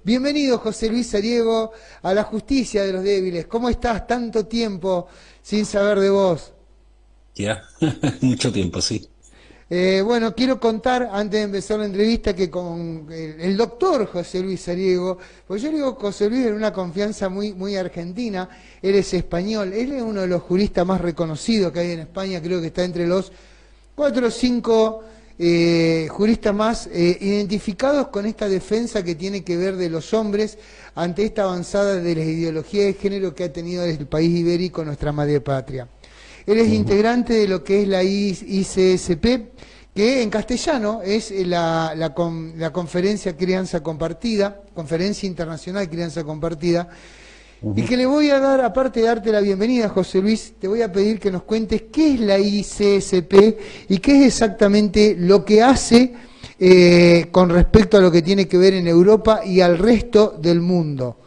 Bienvenido, José Luis Sariego, a la justicia de los débiles. ¿Cómo estás? Tanto tiempo sin saber de vos. Ya, mucho tiempo, sí. Bueno, quiero contar, antes de empezar la entrevista, que con el doctor José Luis Sariego, pues yo le digo José Luis en una confianza muy argentina, él es español, él es uno de los juristas más reconocidos que hay en España, creo que está entre los 4 o 5 juristas más identificados con esta defensa que tiene que ver de los hombres ante esta avanzada de la ideología de género que ha tenido el país ibérico, nuestra madre patria. Él es Ujú. integrante de lo que es la ICSP, que en castellano es la Conferencia Crianza Compartida, Conferencia Internacional Crianza Compartida, y Ujú. que le voy a dar, aparte de darte la bienvenida, José Luis, te voy a pedir que nos cuentes qué es la ICSP y qué es exactamente lo que hace con respecto a lo que tiene que ver en Europa y al resto del mundo.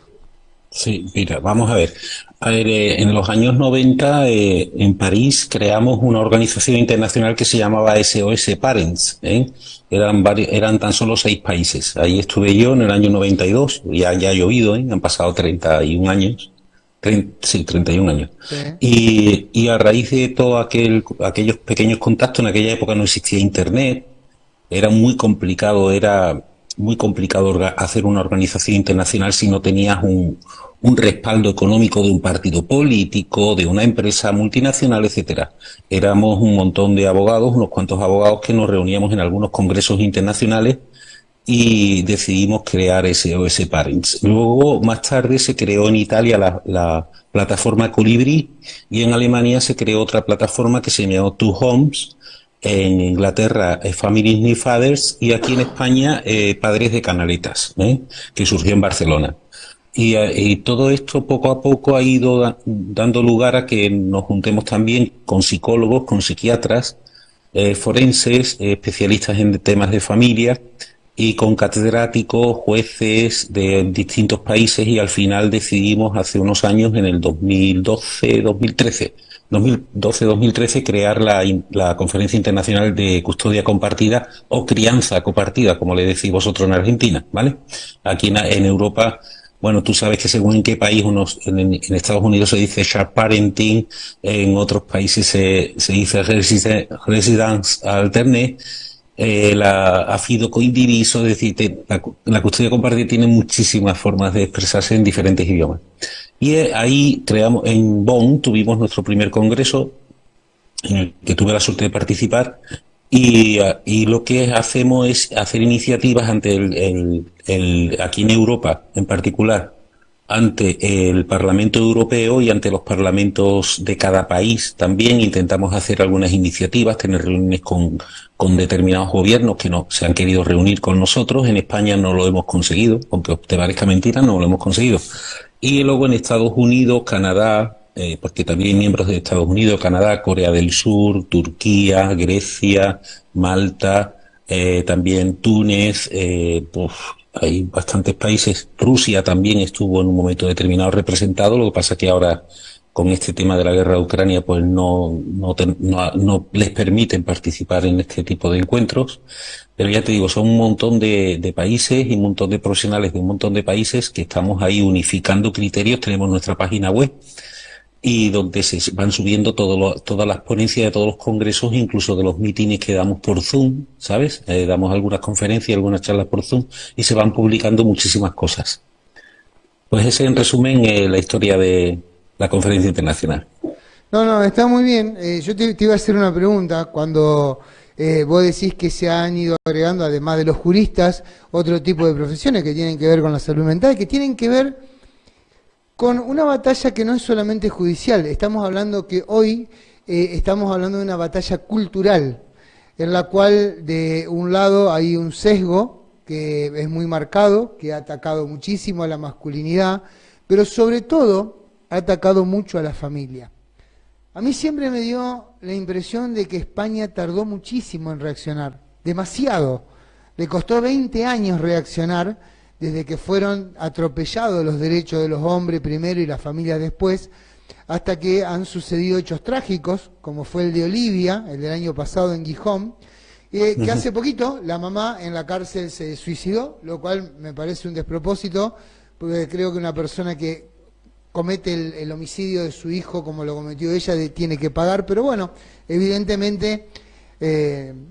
Sí, mira, vamos a ver. En los años 90, en París, creamos una organización internacional que se llamaba SOS Parents, ¿eh? Eran tan solo 6 países. Ahí estuve yo en el año 92, ya ha llovido, ¿eh? Han pasado 31 años. Sí, 31 años. Sí. Y a raíz de todos aquellos pequeños contactos, en aquella época no existía internet, era muy complicado hacer una organización internacional si no tenías un respaldo económico de un partido político, de una empresa multinacional, etcétera. Éramos un montón de abogados, unos cuantos abogados que nos reuníamos en algunos congresos internacionales y decidimos crear SOS Parents. Luego, más tarde, se creó en Italia la plataforma Colibri y en Alemania se creó otra plataforma que se llamó Two Homes. En Inglaterra, Families Need Fathers, y aquí en España, Padres de Canaletas, que surgió en Barcelona. Y todo esto poco a poco ha ido dando lugar a que nos juntemos también con psicólogos, con psiquiatras, forenses, especialistas en temas de familia y con catedráticos, jueces de distintos países, y al final decidimos hace unos años, en el 2012-2013, crear la Conferencia Internacional de Custodia Compartida o Crianza Compartida, como le decís vosotros en Argentina, ¿vale? Aquí en Europa, bueno, tú sabes que según en qué país, en Estados Unidos se dice shared parenting, en otros países se dice residence alternate, la afido coindiviso, es decir, la custodia compartida tiene muchísimas formas de expresarse en diferentes idiomas. Y ahí creamos, en Bonn tuvimos nuestro primer congreso en el que tuve la suerte de participar, y lo que hacemos es hacer iniciativas ante aquí en Europa en particular, ante el Parlamento Europeo y ante los parlamentos de cada país. También intentamos hacer algunas iniciativas, tener reuniones con determinados gobiernos que no se han querido reunir con nosotros. En España no lo hemos conseguido, aunque te parezca mentira, no lo hemos conseguido. Y luego en Estados Unidos, Canadá, porque también hay miembros de Estados Unidos, Canadá, Corea del Sur, Turquía, Grecia, Malta, también Túnez, hay bastantes países. Rusia también estuvo en un momento determinado representado. Lo que pasa es que ahora, con este tema de la guerra de Ucrania, pues no les permiten participar en este tipo de encuentros. Pero ya te digo, son un montón de países y un montón de profesionales de un montón de países que estamos ahí unificando criterios. Tenemos nuestra página web, y donde se van subiendo todas las ponencias de todos los congresos, incluso de los mítines que damos por Zoom, ¿sabes? Damos algunas conferencias, algunas charlas por Zoom, y se van publicando muchísimas cosas. Pues ese, en resumen, la historia de la conferencia internacional. No, no, está muy bien. Yo te iba a hacer una pregunta. Cuando vos decís que se han ido agregando, además de los juristas, otro tipo de profesiones que tienen que ver con la salud mental, que tienen que ver con una batalla que no es solamente judicial. Estamos hablando que hoy estamos hablando de una batalla cultural, en la cual de un lado hay un sesgo que es muy marcado, que ha atacado muchísimo a la masculinidad, pero sobre todo ha atacado mucho a la familia. A mí siempre me dio la impresión de que España tardó muchísimo en reaccionar, demasiado. Le costó 20 años reaccionar desde que fueron atropellados los derechos de los hombres primero y las familias después, hasta que han sucedido hechos trágicos, como fue el de Olivia, el del año pasado en Gijón, que hace poquito la mamá en la cárcel se suicidó, lo cual me parece un despropósito, porque creo que una persona que comete el homicidio de su hijo como lo cometió ella tiene que pagar, pero bueno, evidentemente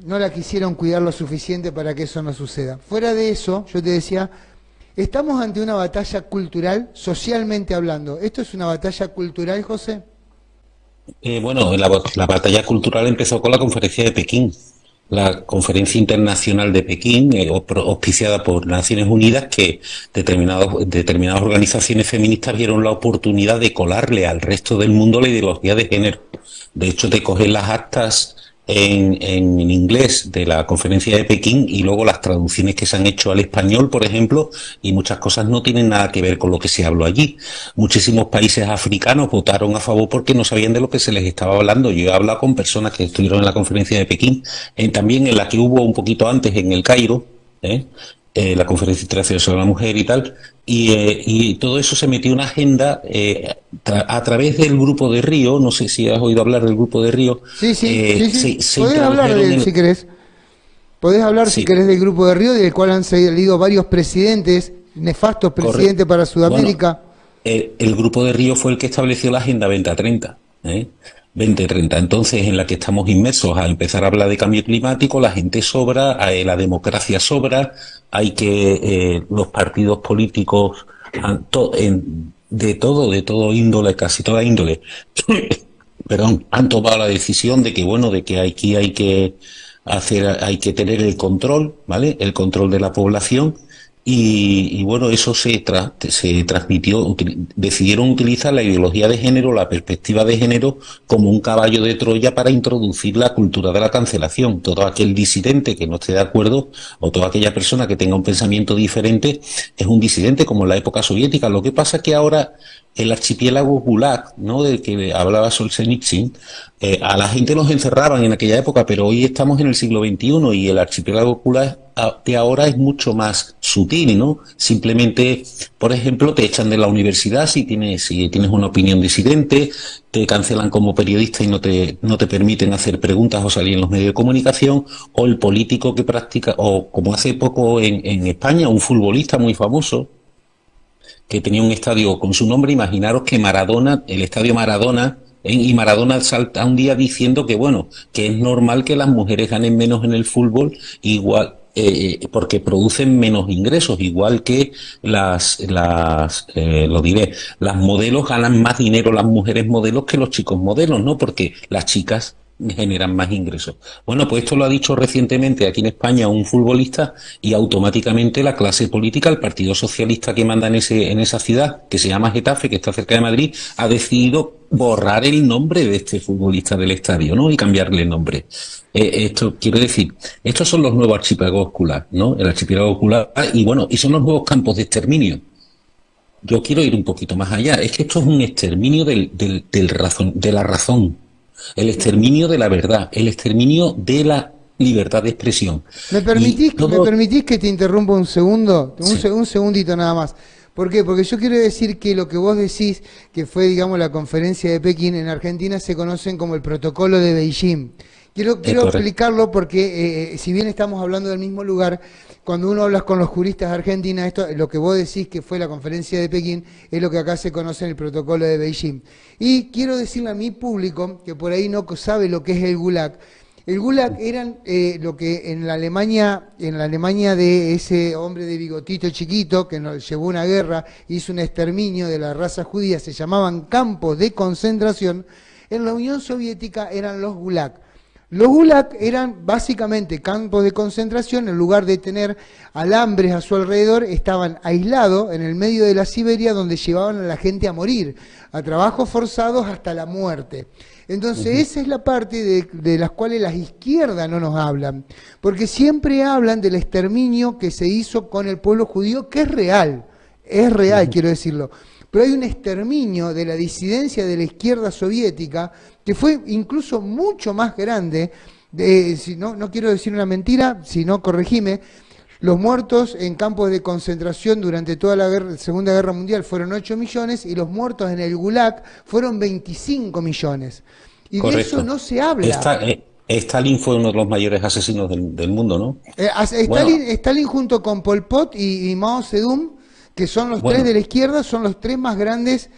no la quisieron cuidar lo suficiente para que eso no suceda. Fuera de eso, yo te decía, estamos ante una batalla cultural, socialmente hablando. ¿Esto es una batalla cultural, José? Bueno, la batalla cultural empezó con la conferencia de Pekín. La conferencia internacional de Pekín, auspiciada por Naciones Unidas, que determinadas organizaciones feministas vieron la oportunidad de colarle al resto del mundo la ideología de género. De hecho, te cogen las actas en inglés de la conferencia de Pekín y luego las traducciones que se han hecho al español, por ejemplo, y muchas cosas no tienen nada que ver con lo que se habló allí. Muchísimos países africanos votaron a favor porque no sabían de lo que se les estaba hablando. Yo he hablado con personas que estuvieron en la conferencia de Pekín, también en la que hubo un poquito antes en el Cairo, la conferencia internacional sobre la mujer y tal, y todo eso se metió en una agenda a través del Grupo de Río. No sé si has oído hablar del Grupo de Río. Sí. Podés hablar de él si querés. Podés hablar si querés del Grupo de Río, del cual han salido varios presidentes, nefastos presidentes para Sudamérica. Bueno, el Grupo de Río fue el que estableció la Agenda 2030, 2030, entonces en la que estamos inmersos a empezar a hablar de cambio climático. La gente sobra, la democracia sobra, hay que los partidos políticos de todo índole, casi toda índole, perdón, han tomado la decisión de que bueno, de que aquí hay que tener el control, ¿vale? El control de la población. Y bueno, eso se transmitió, decidieron utilizar la ideología de género, la perspectiva de género, como un caballo de Troya para introducir la cultura de la cancelación. Todo aquel disidente que no esté de acuerdo, o toda aquella persona que tenga un pensamiento diferente, es un disidente, como en la época soviética. Lo que pasa es que ahora el archipiélago Gulag, ¿no?, del que hablaba Solzhenitsyn, a la gente los encerraban en aquella época, pero hoy estamos en el siglo XXI y el archipiélago Gulag de ahora es mucho más sutil, ¿no? Simplemente, por ejemplo, te echan de la universidad si tienes una opinión disidente, te cancelan como periodista y no te permiten hacer preguntas o salir en los medios de comunicación, o el político que practica, o como hace poco en España, un futbolista muy famoso que tenía un estadio con su nombre. Imaginaros que Maradona, el estadio Maradona, y Maradona salta un día diciendo que bueno, que es normal que las mujeres ganen menos en el fútbol, igual, porque producen menos ingresos, igual que las modelos ganan más dinero, las mujeres modelos, que los chicos modelos, ¿no? Porque las chicas generan más ingresos. Bueno, pues esto lo ha dicho recientemente aquí en España un futbolista, y automáticamente la clase política, el Partido Socialista que manda en esa ciudad, que se llama Getafe, que está cerca de Madrid, ha decidido borrar el nombre de este futbolista del estadio, ¿no? Y cambiarle el nombre. Esto quiero decir, estos son los nuevos archipiélagos Gulag, ¿no? El archipiélago Gulag, y bueno, y son los nuevos campos de exterminio. Yo quiero ir un poquito más allá. Es que esto es un exterminio de la razón, el exterminio de la verdad, el exterminio de la libertad de expresión. ¿Me permitís que te interrumpa un segundo? Sí. Un segundito nada más. ¿Por qué? Porque yo quiero decir que lo que vos decís, que fue, digamos, la conferencia de Pekín, en Argentina se conocen como el protocolo de Beijing. Quiero explicarlo porque, si bien estamos hablando del mismo lugar, cuando uno habla con los juristas de Argentina, lo que vos decís que fue la conferencia de Pekín, es lo que acá se conoce en el protocolo de Beijing. Y quiero decirle a mi público, que por ahí no sabe lo que es el Gulag. El Gulag eran lo que en la Alemania de ese hombre de bigotito chiquito que nos llevó una guerra, hizo un exterminio de la raza judía, se llamaban campos de concentración. En la Unión Soviética eran los Gulag. Los Gulag eran básicamente campos de concentración. En lugar de tener alambres a su alrededor, estaban aislados en el medio de la Siberia, donde llevaban a la gente a morir, a trabajos forzados hasta la muerte. Entonces esa es la parte de las cuales las izquierdas no nos hablan, porque siempre hablan del exterminio que se hizo con el pueblo judío, que es real, quiero decirlo. Pero hay un exterminio de la disidencia de la izquierda soviética que fue incluso mucho más grande. No quiero decir una mentira, si no, corregime. Los muertos en campos de concentración durante toda la Segunda Guerra Mundial fueron 8 millones y los muertos en el Gulag fueron 25 millones. Y correcto. De eso no se habla. Stalin fue uno de los mayores asesinos del mundo, ¿no? Stalin, Bueno, Stalin junto con Pol Pot y Mao Zedong, que son los tres bueno, de la izquierda, son los tres más grandes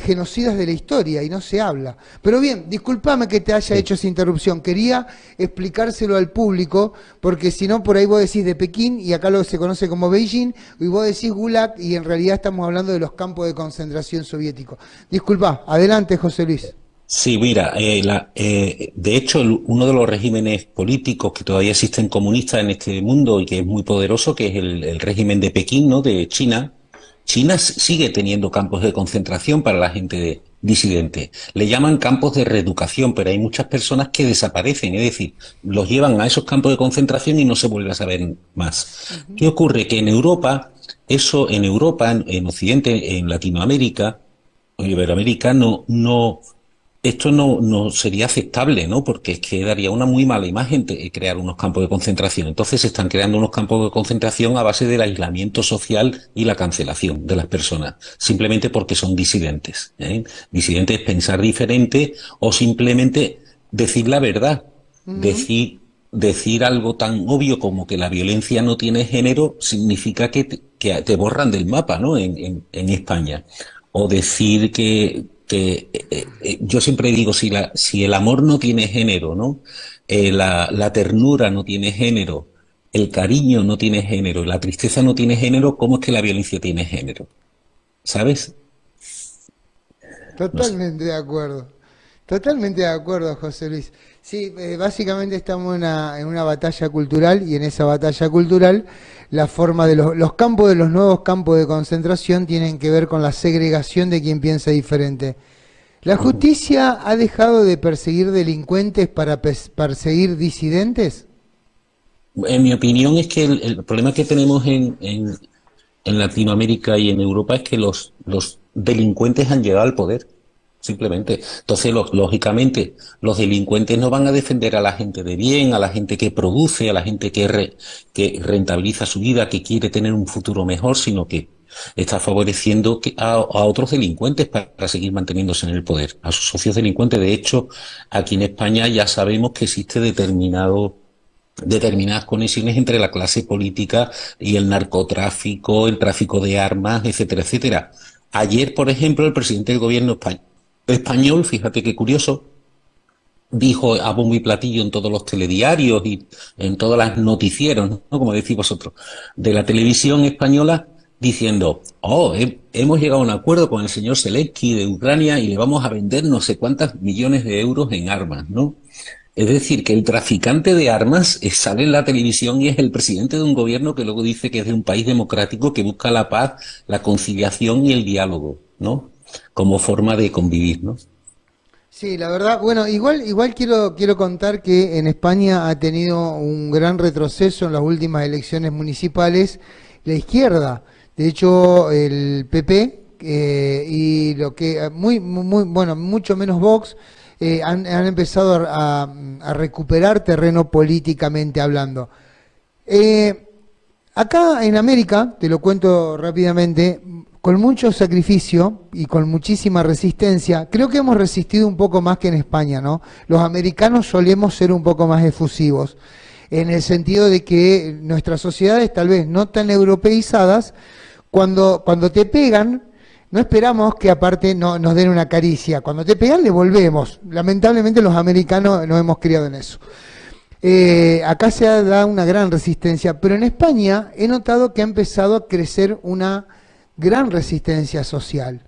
genocidas de la historia y no se habla. Pero bien, discúlpame que te haya sí. hecho esa interrupción, quería explicárselo al público, porque si no por ahí vos decís de Pekín y acá lo se conoce como Beijing, y vos decís Gulag y en realidad estamos hablando de los campos de concentración soviéticos. Disculpa, adelante José Luis. Sí, mira, de hecho, uno de los regímenes políticos que todavía existen comunistas en este mundo y que es muy poderoso, que es el régimen de Pekín, ¿no? De China. China sigue teniendo campos de concentración para la gente disidente. Le llaman campos de reeducación, pero hay muchas personas que desaparecen, es decir, los llevan a esos campos de concentración y no se vuelve a saber más. ¿Qué ocurre? Que en Europa, en Occidente, en Latinoamérica, o en Iberoamérica, esto no sería aceptable, ¿no? Porque es que daría una muy mala imagen crear unos campos de concentración. Entonces se están creando unos campos de concentración a base del aislamiento social y la cancelación de las personas, simplemente porque son disidentes, ¿eh? Disidentes es pensar diferente o simplemente decir la verdad, Ujú. decir algo tan obvio como que la violencia no tiene género significa que te borran del mapa, ¿no? En España. O decir que yo siempre digo, si el amor no tiene género, ¿no? La ternura no tiene género, el cariño no tiene género, la tristeza no tiene género, ¿cómo es que la violencia tiene género? ¿Sabes? No sé. Totalmente de acuerdo. Totalmente de acuerdo, José Luis. Sí, básicamente estamos en una batalla cultural y en esa batalla cultural la forma de los campos de los nuevos campos de concentración tienen que ver con la segregación de quien piensa diferente. ¿La Ujú. justicia ha dejado de perseguir delincuentes para perseguir disidentes? En mi opinión es que el problema que tenemos en Latinoamérica y en Europa es que los delincuentes han llegado al poder, simplemente. Entonces, lógicamente, los delincuentes no van a defender a la gente de bien, a la gente que produce, a la gente que rentabiliza su vida, que quiere tener un futuro mejor, sino que está favoreciendo a otros delincuentes para seguir manteniéndose en el poder, a sus socios delincuentes. De hecho, aquí en España ya sabemos que existe determinadas conexiones entre la clase política y el narcotráfico, el tráfico de armas, etcétera, etcétera. Ayer, por ejemplo, el presidente del gobierno español, fíjate qué curioso, dijo a bombo y platillo en todos los telediarios y en todas las noticieros, ¿no? Como decís vosotros, de la televisión española, diciendo, hemos llegado a un acuerdo con el señor Zelensky de Ucrania y le vamos a vender no sé cuántos millones de euros en armas, ¿no? Es decir, que el traficante de armas sale en la televisión y es el presidente de un gobierno que luego dice que es de un país democrático que busca la paz, la conciliación y el diálogo, ¿no? Como forma de convivir, ¿no? Sí, la verdad, bueno, igual quiero contar que en España ha tenido un gran retroceso en las últimas elecciones municipales la izquierda. De hecho, el PP y lo que bueno, mucho menos Vox han empezado a recuperar terreno políticamente hablando. Eh, Acá en América, te lo cuento rápidamente, con mucho sacrificio y con muchísima resistencia, creo que hemos resistido un poco más que en España, ¿no? Los americanos solemos ser un poco más efusivos, en el sentido de que nuestras sociedades, tal vez no tan europeizadas, cuando te pegan, no esperamos que aparte no, nos den una caricia. Cuando te pegan, le volvemos. Lamentablemente los americanos nos hemos criado en eso. Acá se ha dado una gran resistencia, pero en España he notado que ha empezado a crecer una gran resistencia social,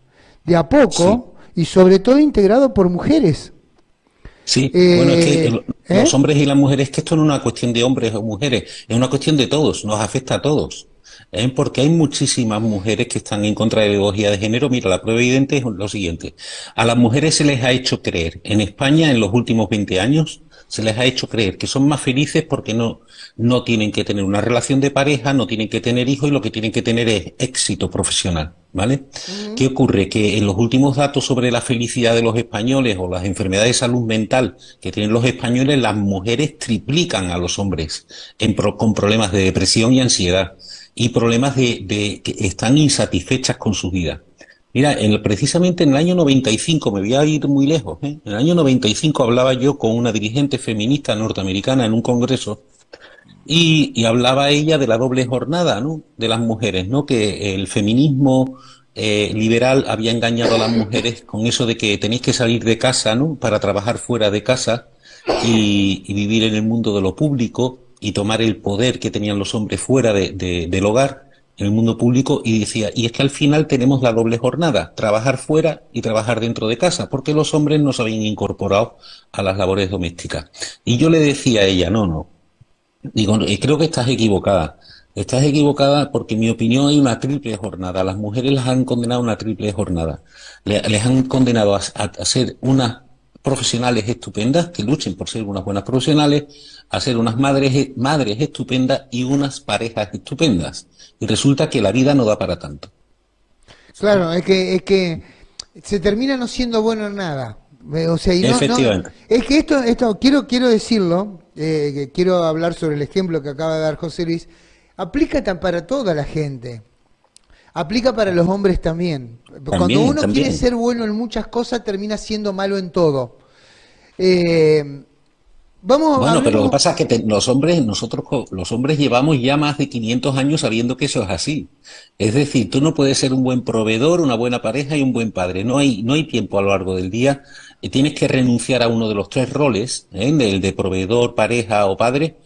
de a Sí, poco y sobre todo integrado por mujeres. sí. Bueno, es que Eh, los ¿eh? hombres y las mujeres, que esto no es una cuestión de hombres o mujeres, es una cuestión de todos, nos afecta a todos. Porque hay muchísimas mujeres que están en contra de la ideología de género. Mira, la prueba evidente es lo siguiente. A las mujeres se les ha hecho creer, en España en los últimos 20 años, se les ha hecho creer que son más felices porque no tienen que tener una relación de pareja, no tienen que tener hijos y lo que tienen que tener es éxito profesional, ¿vale? ¿Qué Ujú. ocurre? Que en los últimos datos sobre la felicidad de los españoles o las enfermedades de salud mental que tienen los españoles, las mujeres triplican a los hombres con problemas de depresión y ansiedad y problemas que están insatisfechas con su vida. Mira, precisamente en el año 95, me voy a ir muy lejos, ¿eh? En el año 95 hablaba yo con una dirigente feminista norteamericana en un congreso y hablaba ella de la doble jornada, ¿no? De las mujeres, ¿no? Que el feminismo liberal había engañado a las mujeres con eso de que tenéis que salir de casa, ¿no? Para trabajar fuera de casa y vivir en el mundo de lo público y tomar el poder que tenían los hombres fuera del hogar, en el mundo público, y decía, y es que al final tenemos la doble jornada, trabajar fuera y trabajar dentro de casa, porque los hombres no se habían incorporado a las labores domésticas. Y yo le decía a ella, no, no, digo, creo que estás equivocada. Estás equivocada porque en mi opinión hay una triple jornada. Las mujeres las han condenado a una triple jornada. Les han condenado a ser unas profesionales estupendas, que luchen por ser unas buenas profesionales, a ser unas madres estupendas y unas parejas estupendas. Y resulta que la vida no da para tanto. Claro, es que se termina no siendo bueno en nada. O sea, y Efectivamente. es que esto quiero decirlo, que quiero hablar sobre el ejemplo que acaba de dar José Luis, aplica para toda la gente, aplica para los hombres también. Cuando También, uno quiere también. ser bueno en muchas cosas, termina siendo malo en todo. Eh, Bueno, pero lo que hablemos, pasa es que nosotros los hombres llevamos ya más de 500 años sabiendo que eso es así. Es decir, tú no puedes ser un buen proveedor, una buena pareja y un buen padre. No hay tiempo a lo largo del día. Tienes que renunciar a uno de los tres roles, ¿eh? El de proveedor, pareja o padre.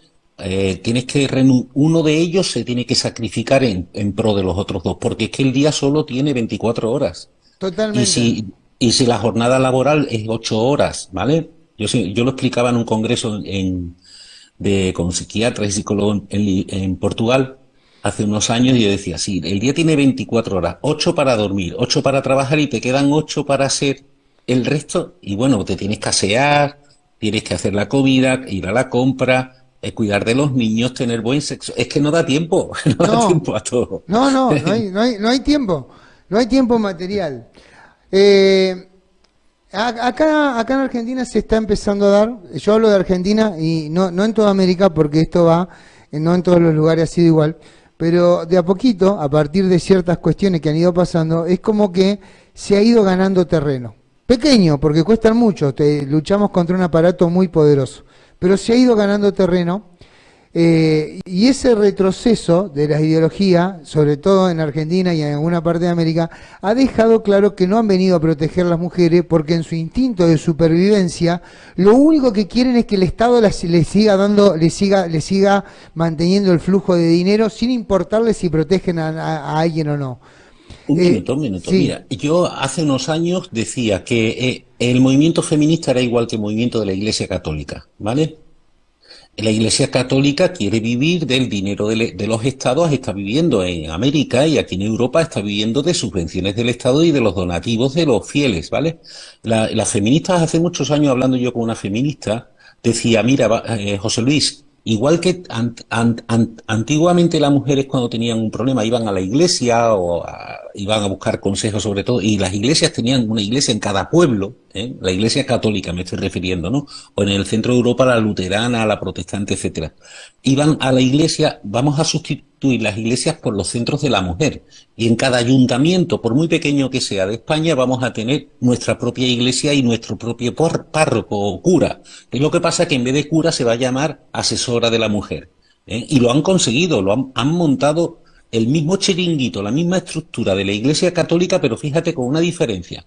Uno de ellos se tiene que sacrificar en pro de los otros dos, porque es que el día solo tiene 24 horas. Y totalmente. si la jornada laboral es 8 horas, ¿vale? Yo lo explicaba en un congreso con psiquiatras y psicólogos en Portugal hace unos años y yo decía, sí, el día tiene 24 horas, 8 para dormir, 8 para trabajar y te quedan 8 para hacer el resto. Y bueno, te tienes que asear, tienes que hacer la comida, ir a la compra, cuidar de los niños, tener buen sexo. Es que no da tiempo, no da No, tiempo a todo. no hay tiempo, no hay tiempo material. Eh, acá en Argentina se está empezando a dar, yo hablo de Argentina y no en toda América porque esto va, no en todos los lugares ha sido igual, pero de a poquito, a partir de ciertas cuestiones que han ido pasando, es como que se ha ido ganando terreno. Pequeño, porque cuestan mucho, luchamos contra un aparato muy poderoso, pero se ha ido ganando terreno. Y ese retroceso de la ideología, sobre todo en Argentina y en alguna parte de América, ha dejado claro que no han venido a proteger a las mujeres porque en su instinto de supervivencia, lo único que quieren es que el Estado les siga dando, les siga manteniendo el flujo de dinero sin importarles si protegen a alguien o no. Un minuto, un minuto. Sí, Mira, yo hace unos años decía que el movimiento feminista era igual que el movimiento de la Iglesia Católica, ¿vale? La Iglesia Católica quiere vivir del dinero de los estados, está viviendo en América y aquí en Europa está viviendo de subvenciones del Estado y de los donativos de los fieles, ¿vale? Las feministas, hace muchos años hablando yo con una feminista, decía, mira, José Luis, igual que antiguamente las mujeres cuando tenían un problema iban a la iglesia iban a buscar consejos sobre todo, y las iglesias tenían una iglesia en cada pueblo, ¿eh? La iglesia católica me estoy refiriendo, ¿no? O en el centro de Europa la luterana, la protestante, etcétera. Iban a la iglesia, vamos a sustituir las iglesias por los centros de la mujer. Y en cada ayuntamiento, por muy pequeño que sea de España, vamos a tener nuestra propia iglesia y nuestro propio párroco o cura. Y lo que pasa es que en vez de cura se va a llamar asesora de la mujer. ¿Eh? Y lo han conseguido, han montado el mismo chiringuito, la misma estructura de la Iglesia Católica, pero fíjate con una diferencia.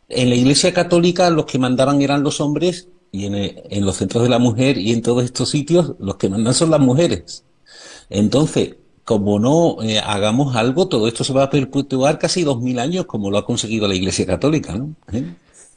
En la Iglesia Católica los que mandaban eran los hombres y en los centros de la mujer y en todos estos sitios los que mandan son las mujeres. Entonces, como no hagamos algo, todo esto se va a perpetuar casi 2000 años como lo ha conseguido la Iglesia Católica, ¿no?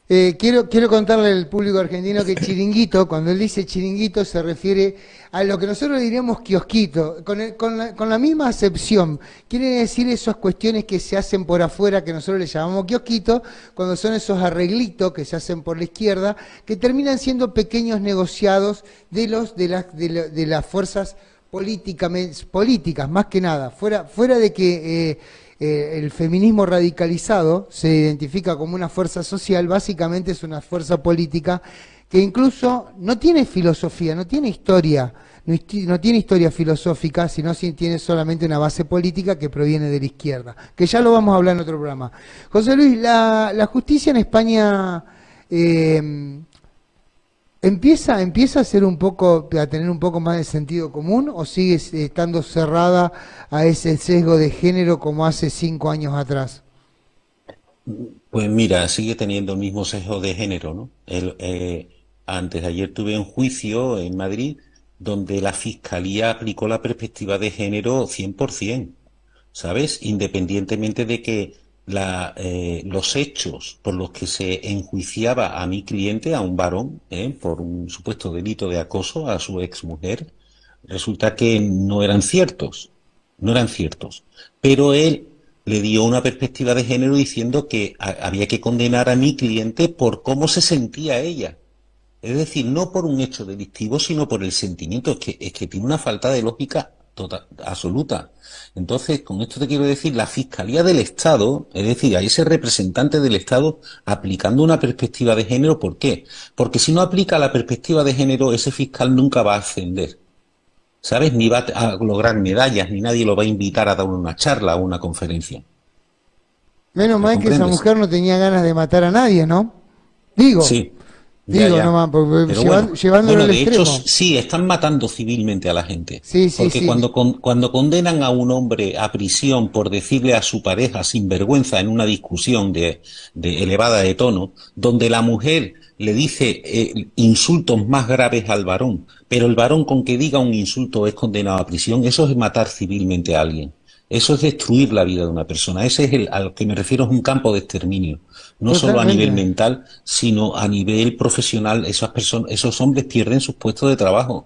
¿Eh? Quiero contarle al público argentino que chiringuito, cuando él dice chiringuito, se refiere a lo que nosotros diríamos kiosquito, con la misma acepción. Quiere decir esas cuestiones que se hacen por afuera, que nosotros le llamamos kiosquito, cuando son esos arreglitos que se hacen por la izquierda, que terminan siendo pequeños negociados de las fuerzas políticas, más que nada, fuera de que el feminismo radicalizado se identifica como una fuerza social, básicamente es una fuerza política que incluso no tiene filosofía, no tiene historia, no tiene historia filosófica, sino tiene solamente una base política que proviene de la izquierda, que ya lo vamos a hablar en otro programa. José Luis, la justicia en España empieza a ser a tener un poco más de sentido común, o sigue estando cerrada a ese sesgo de género como hace 5 años atrás. Pues mira, sigue teniendo el mismo sesgo de género, ¿no? Antes de ayer tuve un juicio en Madrid donde la Fiscalía aplicó la perspectiva de género 100%, ¿sabes? Independientemente de que los hechos por los que se enjuiciaba a mi cliente, a un varón, por un supuesto delito de acoso a su exmujer, resulta que no eran ciertos, no eran ciertos. Pero él le dio una perspectiva de género diciendo que había que condenar a mi cliente por cómo se sentía ella. Es decir, no por un hecho delictivo, sino por el sentimiento. Es que tiene una falta de lógica total, absoluta. Entonces, con esto te quiero decir, la Fiscalía del Estado, es decir, a ese representante del Estado aplicando una perspectiva de género, ¿por qué? Porque si no aplica la perspectiva de género, ese fiscal nunca va a ascender, ¿sabes? Ni va a lograr medallas, ni nadie lo va a invitar a dar una charla o una conferencia. Menos ¿Me mal que esa comprendes? mujer no tenía ganas de matar a nadie, ¿no? Digo, Sí, ya, ya. nomás, porque Pero bueno, llevándolo bueno, al de hecho extremo. sí, están matando civilmente a la gente. Sí, sí, Porque sí. cuando condenan a un hombre a prisión por decirle a su pareja sin vergüenza en una discusión de elevada de tono, donde la mujer le dice insultos más graves al varón, pero el varón con que diga un insulto es condenado a prisión, eso es matar civilmente a alguien. Eso es destruir la vida de una persona. Ese es a lo que me refiero, es un campo de exterminio. No solo a nivel Totalmente. mental, sino a nivel profesional. Esas personas, esos hombres pierden sus puestos de trabajo,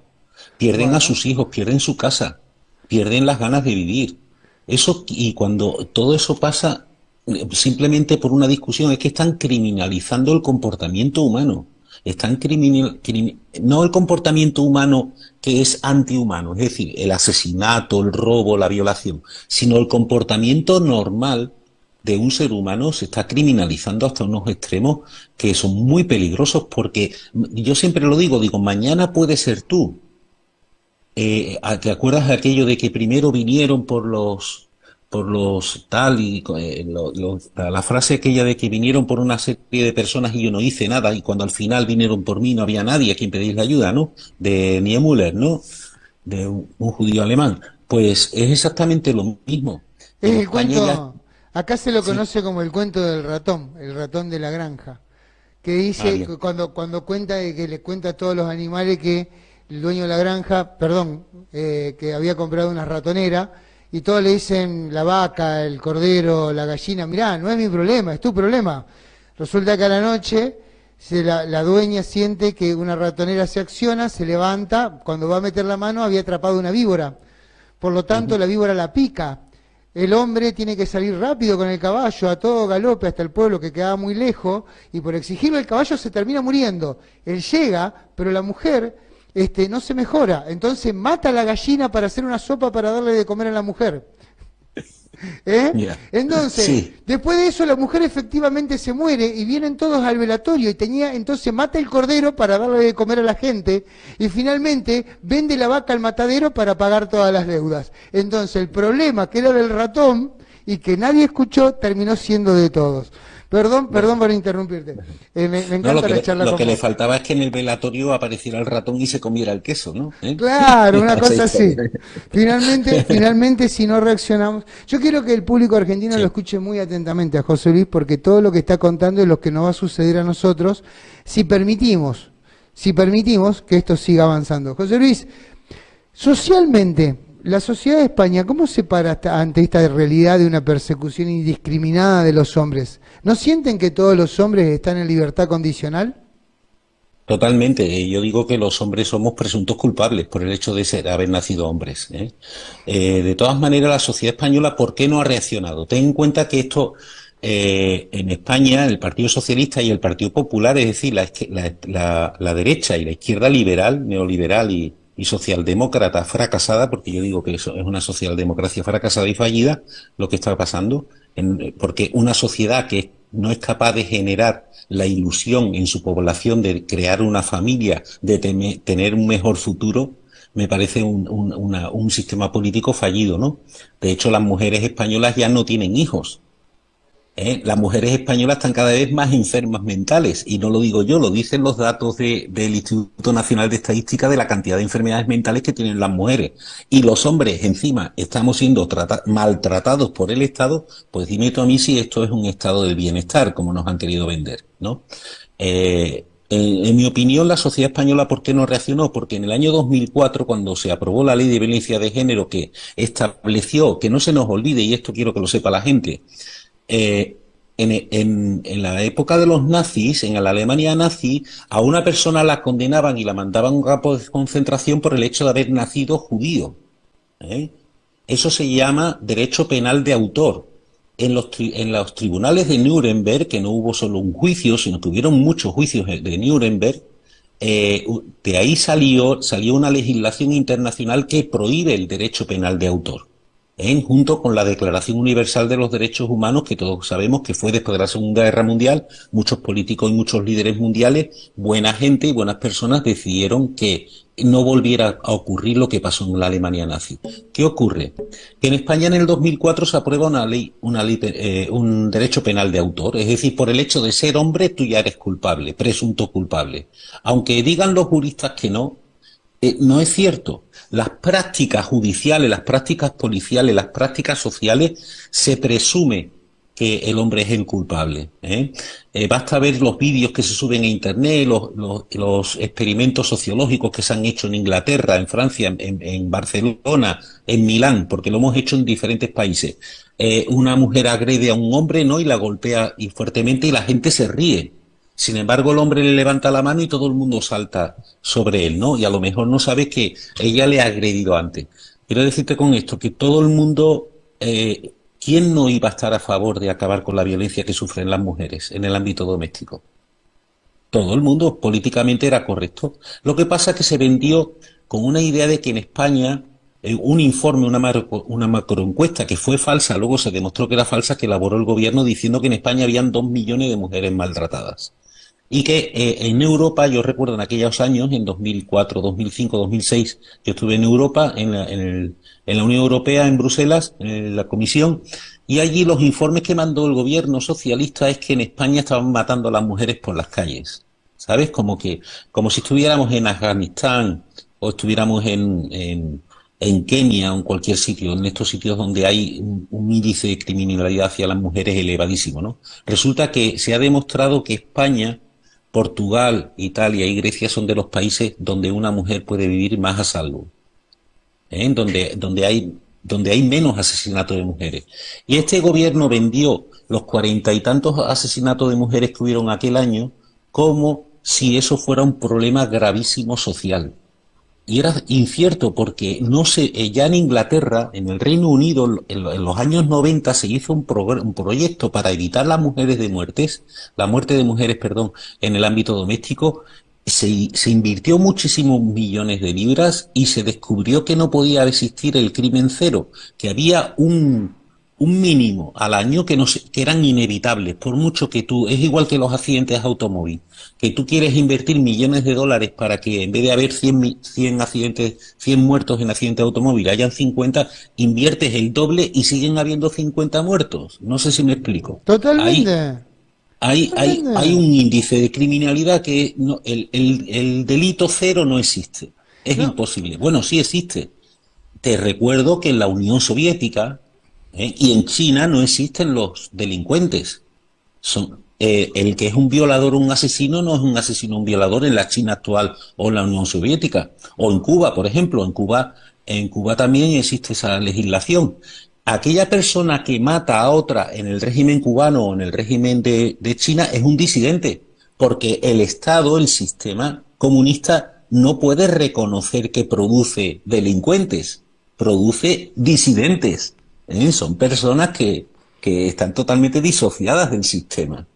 pierden a Bueno, sus hijos, pierden su casa, pierden las ganas de vivir. Eso, y cuando todo eso pasa simplemente por una discusión, es que están criminalizando el comportamiento humano. Están no el comportamiento humano que es antihumano, es decir, el asesinato, el robo, la violación, sino el comportamiento normal de un ser humano se está criminalizando hasta unos extremos que son muy peligrosos, porque yo siempre lo digo, mañana puede ser tú. ¿Te acuerdas de aquello de que primero vinieron por los tal y la frase aquella de que vinieron por una serie de personas y yo no hice nada, y cuando al final vinieron por mí no había nadie a quien pedir la ayuda, ¿no? De Niemöller, ¿no? De un judío alemán. Pues es exactamente lo mismo. es En el España ya, cuento, acá se lo sí, conoce como el cuento del ratón, el ratón de la granja, que dice, bien. que cuando cuenta, que le cuenta a todos los animales que el dueño de la granja, perdón, que había comprado una ratonera, y todos le dicen, la vaca, el cordero, la gallina, mirá, no es mi problema, es tu problema. Resulta que a la noche la dueña siente que una ratonera se acciona, se levanta, cuando va a meter la mano había atrapado una víbora. Por lo tanto, Ujú. la víbora la pica. El hombre tiene que salir rápido con el caballo, a todo galope, hasta el pueblo que quedaba muy lejos, y por exigirle el caballo se termina muriendo. Él llega, pero la mujer no se mejora. Entonces mata a la gallina para hacer una sopa para darle de comer a la mujer. ¿Eh? Ya. Entonces, Sí, después de eso la mujer efectivamente se muere y vienen todos al velatorio entonces mata el cordero para darle de comer a la gente y finalmente vende la vaca al matadero para pagar todas las deudas. Entonces el problema que era del ratón y que nadie escuchó terminó siendo de todos. Perdón por interrumpirte. Me no, encanta la charla lo con que le vos. faltaba es que en el velatorio apareciera el ratón y se comiera el queso, ¿no? Claro, una Esa cosa así. historia. Finalmente, si no reaccionamos, yo quiero que el público argentino lo Sí. escuche muy atentamente a José Luis, porque todo lo que está contando es lo que nos va a suceder a nosotros si permitimos que esto siga avanzando. José Luis, socialmente, la sociedad de España, ¿cómo se para ante esta realidad de una persecución indiscriminada de los hombres? ¿No sienten que todos los hombres están en libertad condicional? Totalmente. Yo digo que los hombres somos presuntos culpables por el hecho de haber nacido hombres, ¿eh? De todas maneras, la sociedad española, ¿por qué no ha reaccionado? Ten en cuenta que esto, en España, el Partido Socialista y el Partido Popular, es decir, la derecha y la izquierda liberal, neoliberal y socialdemócrata fracasada, porque yo digo que eso es una socialdemocracia fracasada y fallida, lo que está pasando, porque una sociedad que no es capaz de generar la ilusión en su población de crear una familia, de tener un mejor futuro, me parece un sistema político fallido, ¿no? De hecho, las mujeres españolas ya no tienen hijos. Las mujeres españolas están cada vez más enfermas mentales, y no lo digo yo, lo dicen los datos del Instituto Nacional de Estadística de la cantidad de enfermedades mentales que tienen las mujeres. Y los hombres, encima, estamos siendo maltratados por el Estado. Pues dime tú a mí si esto es un estado del bienestar, como nos han querido vender, ¿no? En mi opinión, la sociedad española, ¿por qué no reaccionó? Porque en el año 2004, cuando se aprobó la Ley de Violencia de Género, que estableció, que no se nos olvide, y esto quiero que lo sepa la gente, en la época de los nazis, en la Alemania nazi, a una persona la condenaban y la mandaban a un campo de concentración por el hecho de haber nacido judío. ¿Eh? Eso se llama derecho penal de autor. En los tribunales de Nuremberg, que no hubo solo un juicio, sino que hubieron muchos juicios de Nuremberg, de ahí salió una legislación internacional que prohíbe el derecho penal de autor. Junto con la Declaración Universal de los Derechos Humanos, que todos sabemos que fue después de la Segunda Guerra Mundial. Muchos políticos y muchos líderes mundiales, buena gente y buenas personas, decidieron que no volviera a ocurrir lo que pasó en la Alemania nazi. ¿Qué ocurre? Que en España en el 2004 se aprueba un derecho penal de autor, es decir, por el hecho de ser hombre tú ya eres culpable, presunto culpable. Aunque digan los juristas que no, no es cierto. Las prácticas judiciales, las prácticas policiales, las prácticas sociales, se presume que el hombre es el culpable. Basta ver los vídeos que se suben a internet, los experimentos sociológicos que se han hecho en Inglaterra, en Francia, en Barcelona, en Milán, porque lo hemos hecho en diferentes países. Una mujer agrede a un hombre, ¿no?, y la golpea y fuertemente, y la gente se ríe. Sin embargo, el hombre le levanta la mano y todo el mundo salta sobre él, ¿no? Y a lo mejor no sabe que ella le ha agredido antes. Quiero decirte con esto que todo el mundo, ¿quién no iba a estar a favor de acabar con la violencia que sufren las mujeres en el ámbito doméstico? Todo el mundo, políticamente era correcto. Lo que pasa es que se vendió con una idea de que en España, un informe, una macroencuesta que fue falsa, luego se demostró que era falsa, que elaboró el gobierno diciendo que en España habían 2 millones de mujeres maltratadas. Y que en Europa, yo recuerdo en aquellos años, en 2004, 2005, 2006, yo estuve en Europa, en la Unión Europea, en Bruselas, en la Comisión, y allí los informes que mandó el gobierno socialista es que en España estaban matando a las mujeres por las calles, ¿sabes? Como si estuviéramos en Afganistán o estuviéramos en Kenia o en cualquier sitio, en estos sitios donde hay un índice de criminalidad hacia las mujeres elevadísimo, ¿no? Resulta que se ha demostrado que España, Portugal, Italia y Grecia son de los países donde una mujer puede vivir más a salvo, donde hay menos asesinatos de mujeres. Y este gobierno vendió los 40 y tantos asesinatos de mujeres que hubieron aquel año como si eso fuera un problema gravísimo social. Y era incierto porque ya en Inglaterra, en el Reino Unido, en los años 90 se hizo un proyecto para evitar la muerte de mujeres, perdón, en el ámbito doméstico. Se invirtió muchísimos millones de libras y se descubrió que no podía existir el crimen cero, que había un mínimo al año que eran inevitables, por mucho que es igual que los accidentes automóviles, que tú quieres invertir millones de dólares para que en vez de haber 100 accidentes, 100 muertos en accidentes de automóvil, hayan 50, inviertes el doble y siguen habiendo 50 muertos. No sé si me explico. Totalmente. Hay un índice de criminalidad que el delito cero no existe. Es imposible. Bueno, sí existe. Te recuerdo que en la Unión Soviética y en China no existen los delincuentes. El que es un violador o un asesino no es un asesino o un violador en la China actual o en la Unión Soviética. O en Cuba, por ejemplo. En Cuba también existe esa legislación. Aquella persona que mata a otra en el régimen cubano o en el régimen de China es un disidente, porque el Estado, el sistema comunista, no puede reconocer que produce delincuentes, produce disidentes. Son personas que están totalmente disociadas del sistema.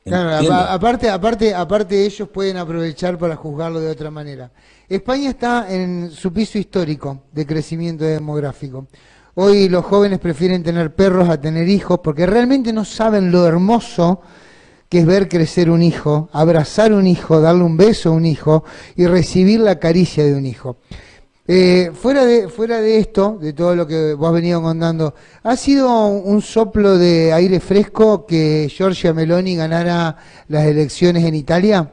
Claro, aparte ellos pueden aprovechar para juzgarlo de otra manera. España está en su piso histórico de crecimiento demográfico. Hoy los jóvenes prefieren tener perros a tener hijos porque realmente no saben lo hermoso que es ver crecer un hijo, abrazar un hijo, darle un beso a un hijo y recibir la caricia de un hijo. Fuera de esto, de todo lo que vos has venido contando, ¿ha sido un soplo de aire fresco que Giorgia Meloni ganara las elecciones en Italia?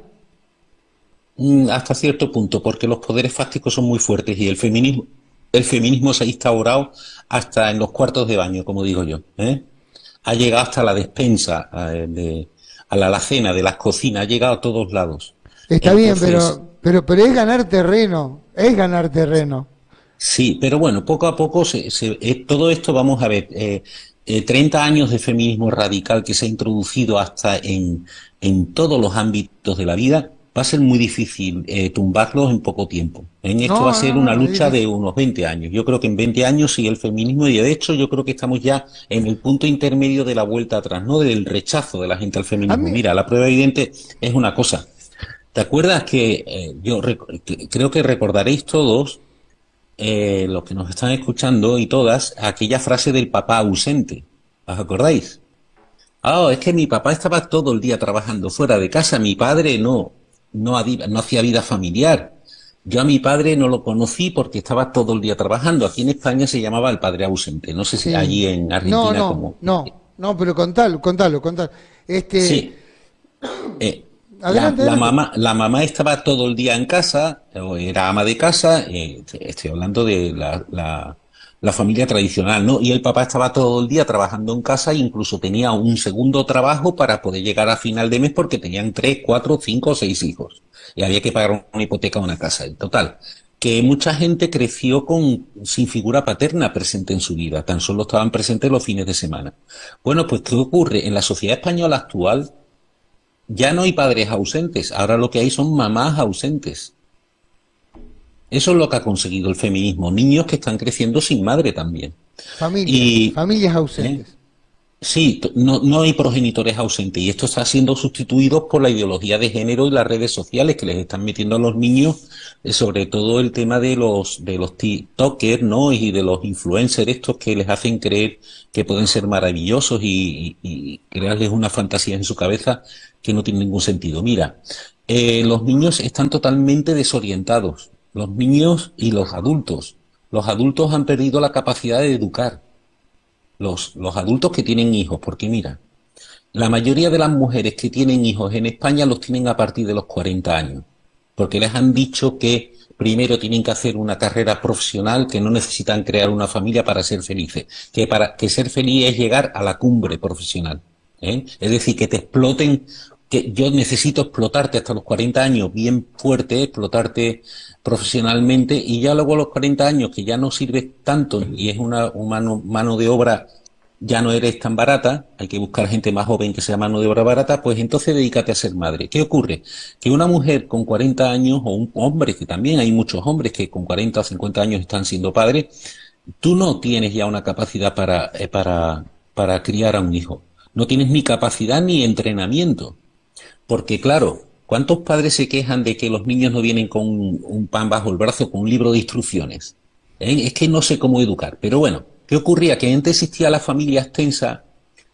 Hasta cierto punto, porque los poderes fácticos son muy fuertes y el feminismo se ha instaurado hasta en los cuartos de baño, como digo yo, ¿eh? Ha llegado hasta la despensa, a la alacena de las cocinas, ha llegado a todos lados. Está bien, Entonces, pero es ganar terreno. sí, pero bueno, poco a poco todo esto, vamos a ver, 30 años de feminismo radical que se ha introducido hasta en todos los ámbitos de la vida, va a ser muy difícil tumbarlos en poco tiempo. En esto va a No, ser una no, es lucha de difícil. unos 20 años. Yo creo que en 20 años sí el feminismo, y de hecho yo creo que estamos ya en el punto intermedio de la vuelta atrás, ¿no? Del rechazo de la gente al A feminismo. mí, Mira, la prueba evidente es una cosa. ¿Te acuerdas que creo que recordaréis todos los que nos están escuchando y todas, aquella frase del papá ausente? ¿Os acordáis? Ah, es que mi papá estaba todo el día trabajando fuera de casa, mi padre no hacía vida familiar. Yo a mi padre no lo conocí porque estaba todo el día trabajando. Aquí en España se llamaba el padre ausente. No sé si sí. allí en No, Argentina no, como... no, pero contalo. Sí, eh, la, Adelante, la adelante. mamá, la mamá estaba todo el día en casa, o era ama de casa, estoy hablando de la familia tradicional, ¿no? Y el papá estaba todo el día trabajando en casa e incluso tenía un segundo trabajo para poder llegar a final de mes porque tenían 3, 4, 5 o 6 hijos. Y había que pagar una hipoteca a una casa. En total, que mucha gente creció sin figura paterna presente en su vida, tan solo estaban presentes los fines de semana. Bueno, pues ¿qué ocurre? En la sociedad española actual ya no hay padres ausentes, ahora lo que hay son mamás ausentes. Eso es lo que ha conseguido el feminismo, niños que están creciendo sin madre también. Y Familias ¿eh? ausentes. Sí, no hay progenitores ausentes y esto está siendo sustituido por la ideología de género y las redes sociales que les están metiendo a los niños, sobre todo el tema de los TikTokers, ¿no? Y de los influencers estos que les hacen creer que pueden ser maravillosos y crearles una fantasía en su cabeza que no tiene ningún sentido. Mira, los niños están totalmente desorientados, los niños y los adultos. Los adultos han perdido la capacidad de educar los adultos que tienen hijos, porque mira, la mayoría de las mujeres que tienen hijos en España los tienen a partir de los 40 años, porque les han dicho que primero tienen que hacer una carrera profesional, que no necesitan crear una familia para ser felices, que ser feliz es llegar a la cumbre profesional, ¿eh? Es decir, que te exploten, que yo necesito explotarte hasta los 40 años bien fuerte, explotarte profesionalmente y ya luego a los 40 años que ya no sirves tanto y es una mano de obra, ya no eres tan barata, hay que buscar gente más joven que sea mano de obra barata, pues entonces dedícate a ser madre. ¿Qué ocurre? Que una mujer con 40 años o un hombre, que también hay muchos hombres que con 40 o 50 años están siendo padres, tú no tienes ya una capacidad para criar a un hijo. No tienes ni capacidad ni entrenamiento. Porque claro, ¿cuántos padres se quejan de que los niños no vienen con un pan bajo el brazo, con un libro de instrucciones? Es que no sé cómo educar. Pero bueno, ¿qué ocurría? Que antes existía la familia extensa,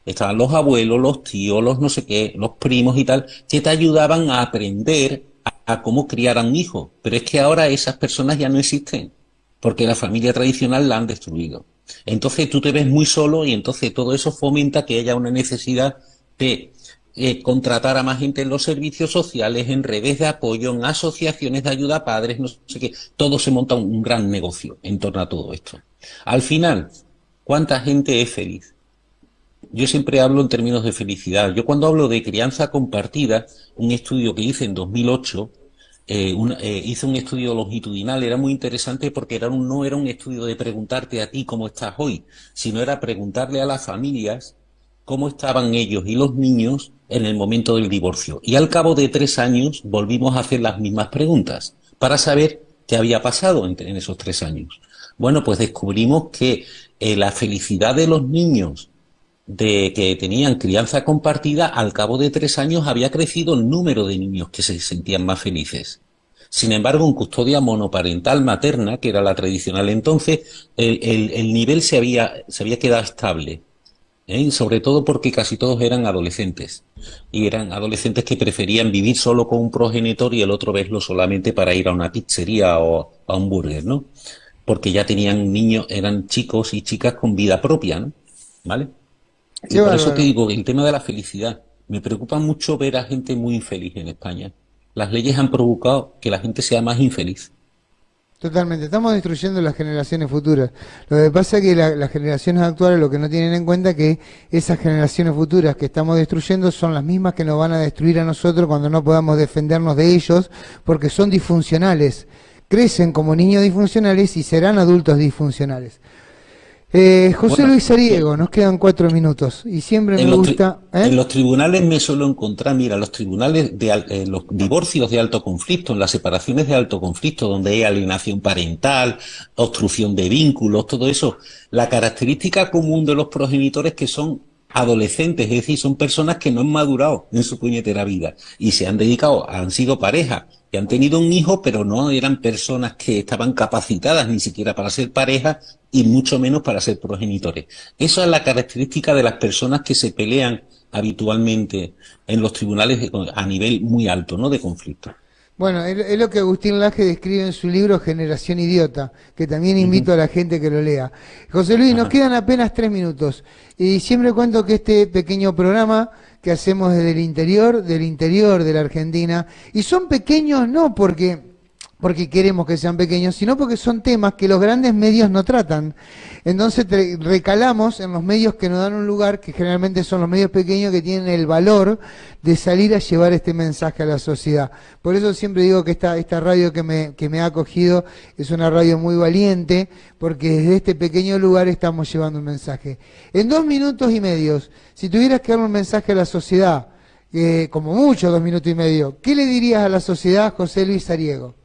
estaban los abuelos, los tíos, los no sé qué, los primos y tal, que te ayudaban a aprender a cómo criar a un hijo. Pero es que ahora esas personas ya no existen, porque la familia tradicional la han destruido. Entonces tú te ves muy solo y entonces todo eso fomenta que haya una necesidad de contratar a más gente en los servicios sociales, en redes de apoyo, en asociaciones de ayuda a padres, no sé qué. Todo se monta un gran negocio en torno a todo esto. Al final, ¿cuánta gente es feliz? Yo siempre hablo en términos de felicidad. Yo cuando hablo de crianza compartida, un estudio que hice en 2008, hice un estudio longitudinal, era muy interesante porque no era un estudio de preguntarte a ti cómo estás hoy, sino era preguntarle a las familias cómo estaban ellos y los niños en el momento del divorcio. Y al cabo de 3 años volvimos a hacer las mismas preguntas para saber qué había pasado en esos 3 años. Bueno, pues descubrimos que la felicidad de los niños de que tenían crianza compartida, al cabo de 3 años había crecido el número de niños que se sentían más felices. Sin embargo, en custodia monoparental materna, que era la tradicional entonces, el nivel se había quedado estable. ¿eh? Sobre todo porque casi todos eran adolescentes. Y eran adolescentes que preferían vivir solo con un progenitor y el otro verlo solamente para ir a una pizzería o a un burger, ¿no? Porque ya tenían niños, eran chicos y chicas con vida propia, ¿no? ¿Vale? Y Qué por eso te bárbaro. digo, el tema de la felicidad. Me preocupa mucho ver a gente muy infeliz en España. Las leyes han provocado que la gente sea más infeliz. Totalmente, estamos destruyendo las generaciones futuras. Lo que pasa es que las generaciones actuales lo que no tienen en cuenta es que esas generaciones futuras que estamos destruyendo son las mismas que nos van a destruir a nosotros cuando no podamos defendernos de ellos, porque son disfuncionales. Crecen como niños disfuncionales y serán adultos disfuncionales. José Bueno, Luis Ariego, nos quedan 4 minutos y siempre me En los, tri- gusta, ¿eh? en los tribunales me suelo encontrar, mira, los tribunales los divorcios de alto conflicto, en las separaciones de alto conflicto, donde hay alienación parental, obstrucción de vínculos, todo eso, la característica común de los progenitores que son adolescentes, es decir, son personas que no han madurado en su puñetera vida y se han dedicado, han sido pareja, que han tenido un hijo, pero no eran personas que estaban capacitadas ni siquiera para ser pareja y mucho menos para ser progenitores. Esa es la característica de las personas que se pelean habitualmente en los tribunales a nivel muy alto, ¿no? De conflicto. Bueno, es lo que Agustín Laje describe en su libro Generación Idiota, que también invito Ujú. a la gente que lo lea. José Luis, nos Ajá. quedan apenas 3 minutos y siempre cuento que este pequeño programa que hacemos desde el interior, del interior de la Argentina, y son pequeños no porque queremos que sean pequeños, sino porque son temas que los grandes medios no tratan. Entonces recalamos en los medios que nos dan un lugar, que generalmente son los medios pequeños que tienen el valor de salir a llevar este mensaje a la sociedad. Por eso siempre digo que esta radio que me ha acogido es una radio muy valiente, porque desde este pequeño lugar estamos llevando un mensaje. En 2 minutos y medio, si tuvieras que dar un mensaje a la sociedad, como mucho 2 minutos y medio, ¿qué le dirías a la sociedad, José Luis Ariego?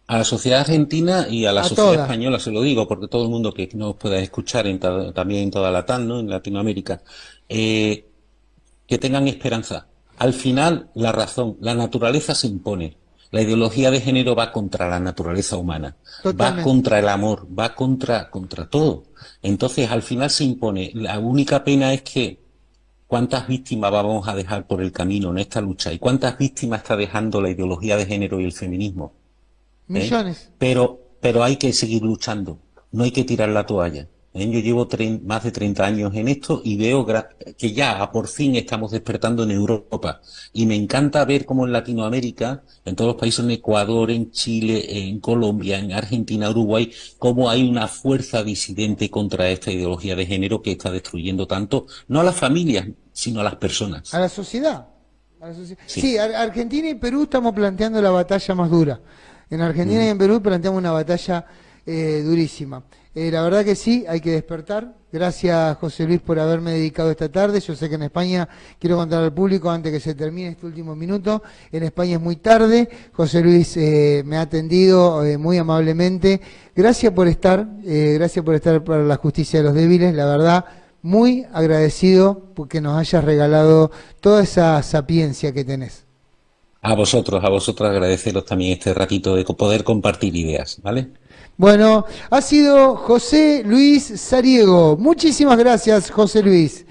A la sociedad argentina y a la A sociedad toda. española se lo digo, porque todo el mundo que nos pueda escuchar también en toda la TAM, ¿no? En Latinoamérica, eh, que tengan esperanza. Al final, la razón, la naturaleza se impone. La ideología de género va contra la naturaleza humana, va Totalmente. contra el amor, va contra todo. Entonces, al final se impone. La única pena es que cuántas víctimas vamos a dejar por el camino en esta lucha y cuántas víctimas está dejando la ideología de género y el feminismo. ¿Eh? Millones. Pero hay que seguir luchando, no hay que tirar la toalla. ¿Eh? Yo llevo más de 30 años en esto y veo que ya por fin estamos despertando en Europa. Y me encanta ver cómo en Latinoamérica, en todos los países, en Ecuador, en Chile, en Colombia, en Argentina, Uruguay, cómo hay una fuerza disidente contra esta ideología de género que está destruyendo tanto, no a las familias, sino a las A personas. la sociedad. Sí. Sí, Argentina y Perú estamos planteando la batalla más dura. En Argentina y Ujú. en Perú planteamos una batalla durísima. La verdad que sí, hay que despertar. Gracias, José Luis, por haberme dedicado esta tarde. Yo sé que en España, quiero contar al público antes que se termine este último minuto, en España es muy tarde. José Luis me ha atendido muy amablemente. Gracias por estar para la justicia de los débiles. La verdad, muy agradecido porque nos hayas regalado toda esa sapiencia que tenés. A vosotros agradeceros también este ratito de poder compartir ideas, ¿vale? Bueno, ha sido José Luis Sariego. Muchísimas gracias, José Luis.